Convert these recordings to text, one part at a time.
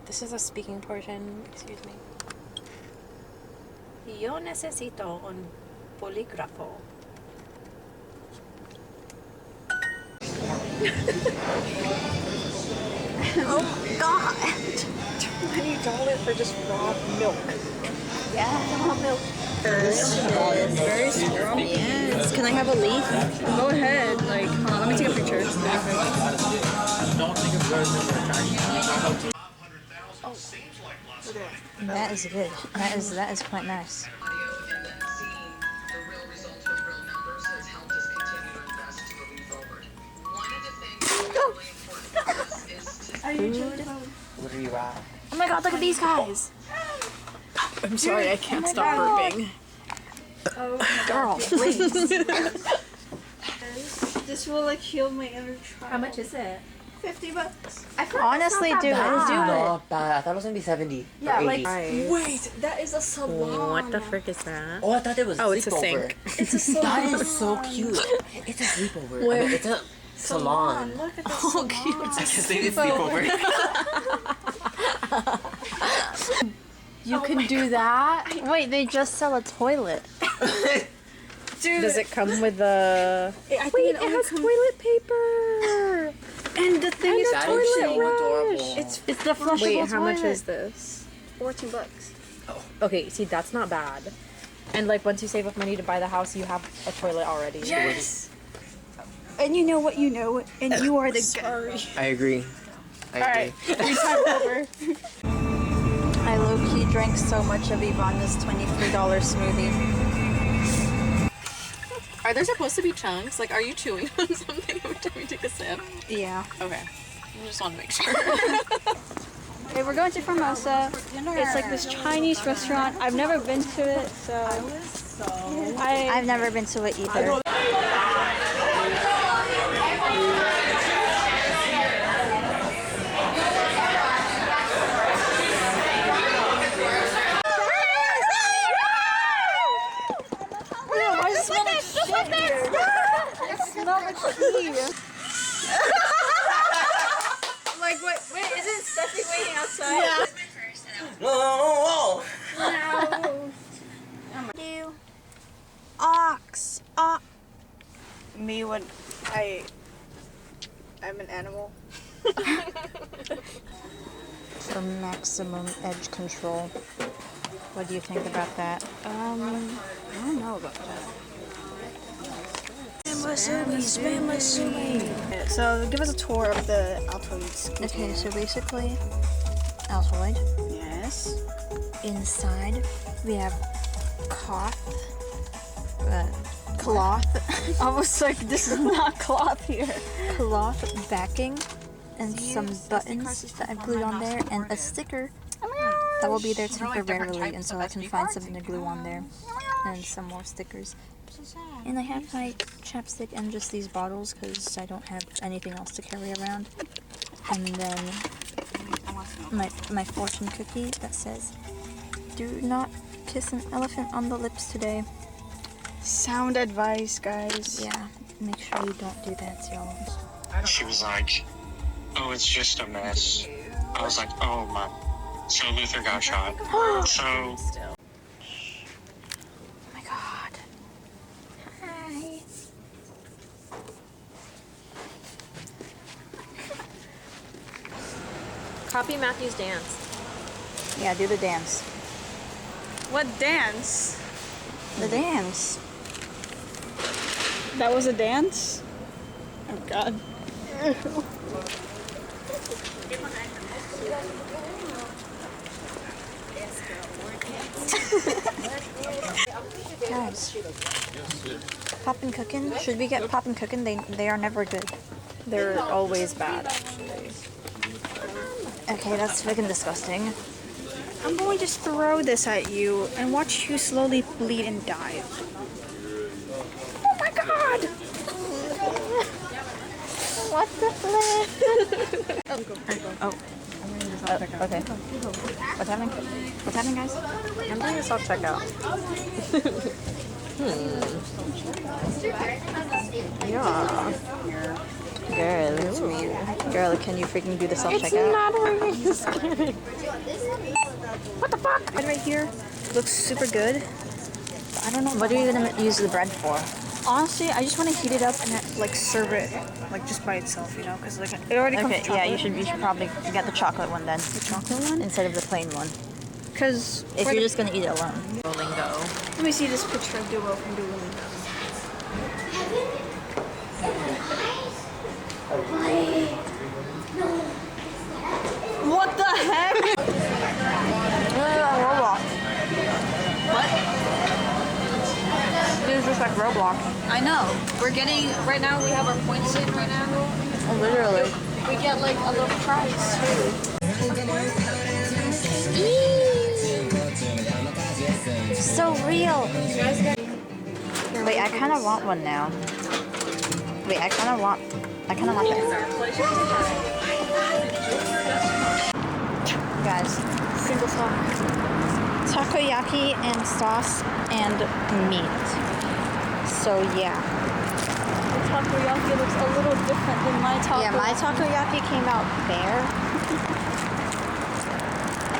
This is a speaking portion. Excuse me. Yo necesito un polígrafo. Oh God! $20 for just raw milk. Yeah, Raw milk. very strong. Yes. Can I have a leaf? Go ahead. Like, hold on, let me take a picture. Don't think of those as a That is good. That is quite nice. What are you at? Oh my God! Look at these guys. I'm sorry, I can't stop burping. Girl, please. This will like heal my inner child. How much is it? $50. Honestly, do it. Not bad. I thought it was gonna be 70. Yeah, or 80. like Wait, that is a salon. what the frick is that? Oh, I thought it was Oh, it's a sleepover. sink. It's a salon. That is so cute. It's a sleepover. I mean, it's a salon. Look at this Oh, salon. cute. I guess they did sleepover. You can do that? Wait, they just sell a toilet. Dude, Does it come with the... I think it only comes... toilet paper! And the thing is, That is so adorable. it's It's the flushable Wait, how much toilet. is this? $14. Okay, see, that's not bad. And like, once you save up money to buy the house, you have a toilet already. Yes. And you know what you know, and you are the guy. I agree. I agree. I low-key drank so much of Ivana's $23 smoothie. Are there supposed to be chunks? Like, are you chewing on something every time you take a sip? Yeah. Okay. I just want to make sure. Okay, we're going to Formosa. It's like this Chinese restaurant. I've never been to it, so... I've never been to it either. Like, wait, isn't Steffi waiting outside? Yeah. No. Ox. Me when I'm an animal. For maximum edge control. What do you think about that? I don't know about that. So give us a tour of the Altoids. Okay, so basically, Altoid. Yes. Inside, we have cloth. I was like, this is not cloth here. Cloth backing and some buttons that I've glued on there and a sticker that will be there temporarily until I can find something to glue on there and some more stickers. And I have my chapstick and just these bottles because I don't have anything else to carry around. And then my fortune cookie that says, "Do not kiss an elephant on the lips today." Sound advice, guys. Yeah, make sure you don't do that, y'all. She was like, oh, it's just a mess. I was like, oh my. So Luther got shot. So. Oh my God. Hi. Copy Matthew's dance. Yeah, do the dance. What dance? The dance. That was a dance? Oh God. Guys, Poppin' Cookin'. Should we get Poppin' Cookin'? They are never good. They're always bad, actually. Okay, that's freaking disgusting. I'm going to throw this at you and watch you slowly bleed and die. Oh my God! What the flip? Okay. What's happening? What's happening, guys? I'm doing a self-checkout. Yeah. Girl, it's me. Girl, can you freaking do the self-checkout? It's not working. Just kidding. What the fuck? Bread right here looks super good. But I don't know. What are you gonna use the bread for? Honestly, I just want to heat it up and like serve it like just by itself, you know, because like it already comes Okay, with yeah, chocolate. you should probably get the chocolate one then. The chocolate one? Instead of the plain one. Because If you're just gonna eat it alone. Duolingo. let me see this picture of Duo from Duolingo. What the heck? Roblox. What? It was just like Roblox. I know. We're getting right now. We have our points in right now. Oh, literally. We get like a little prize too. So real. Wait, I kind of want one now. Wait, I kind of want that. Guys, Single talk. takoyaki and sauce and meat. So yeah. The takoyaki looks a little different than my takoyaki. Yeah, my takoyaki came out bare.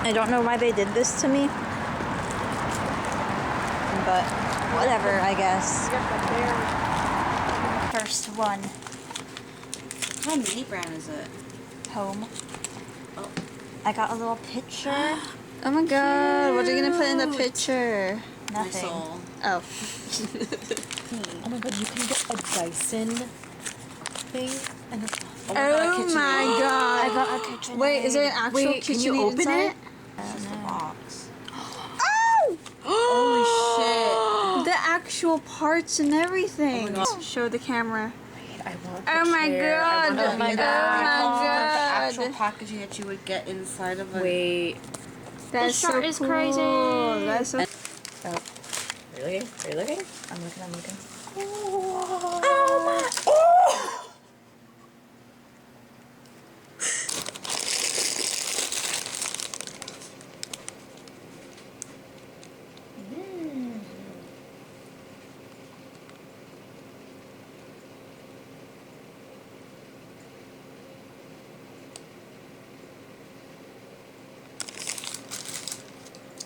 I don't know why they did this to me. But whatever, I guess. First one. What kind of meat brand is it? Home. Oh. I got a little picture. Oh my god, what are you gonna put in the picture? My Nothing. soul. Oh. Oh my god, you can get a Dyson thing and a Oh my god, Oh KitchenAid. my god. I got a kitchen. Wait, is there an actual Wait, kitchen can you open inside? it? It's just a box. Oh! Holy The actual parts and everything. Oh my god. Show the camera. I want the Oh my chair. I god. want the Oh my beer. god. The actual packaging that you would get inside of a... Wait. That's so shirt is cool. crazy. That's so Are you looking? Are you looking? I'm looking.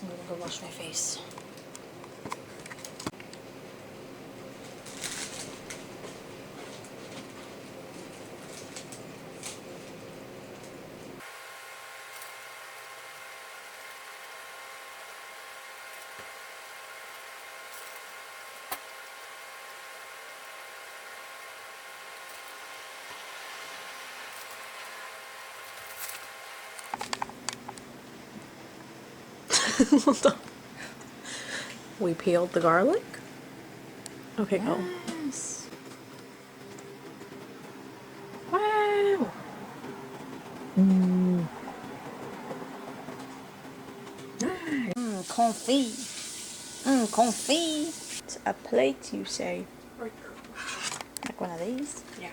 I'm gonna go wash my face. Hold on. We peeled the garlic. Okay, go. Yes. Wow. Confit. Confit. It's a plate, you say. Like one of these. Yeah.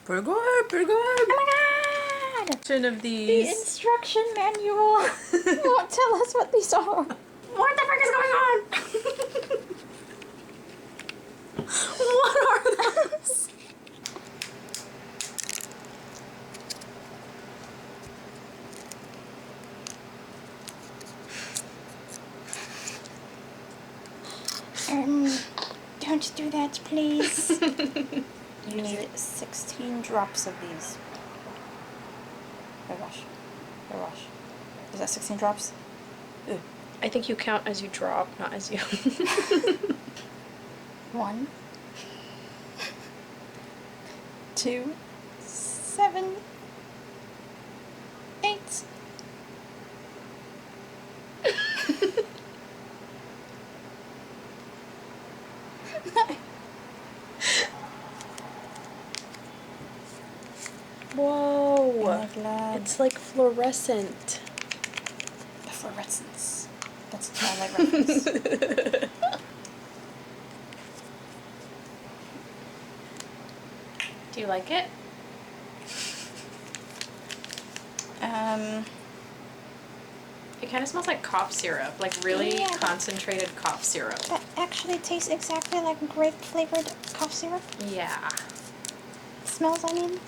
Pretty good, pretty good. Oh my god! Of The these. instruction manual. You won't tell us what these are. What the frick is going on? What are those? Don't do that, please. You need 16 drops of these. Oh gosh. Oh gosh. Is that 16 drops? Ooh. I think you count as you drop, not as you. 1, 2, 7, 8. Whoa. Oh my god. It's like fluorescent. The fluorescence. That's a Twilight reference. Do you like it? It kind of smells like cough syrup, like really Yeah. concentrated cough syrup. That actually tastes exactly like grape flavored cough syrup. Yeah. Smells, I mean.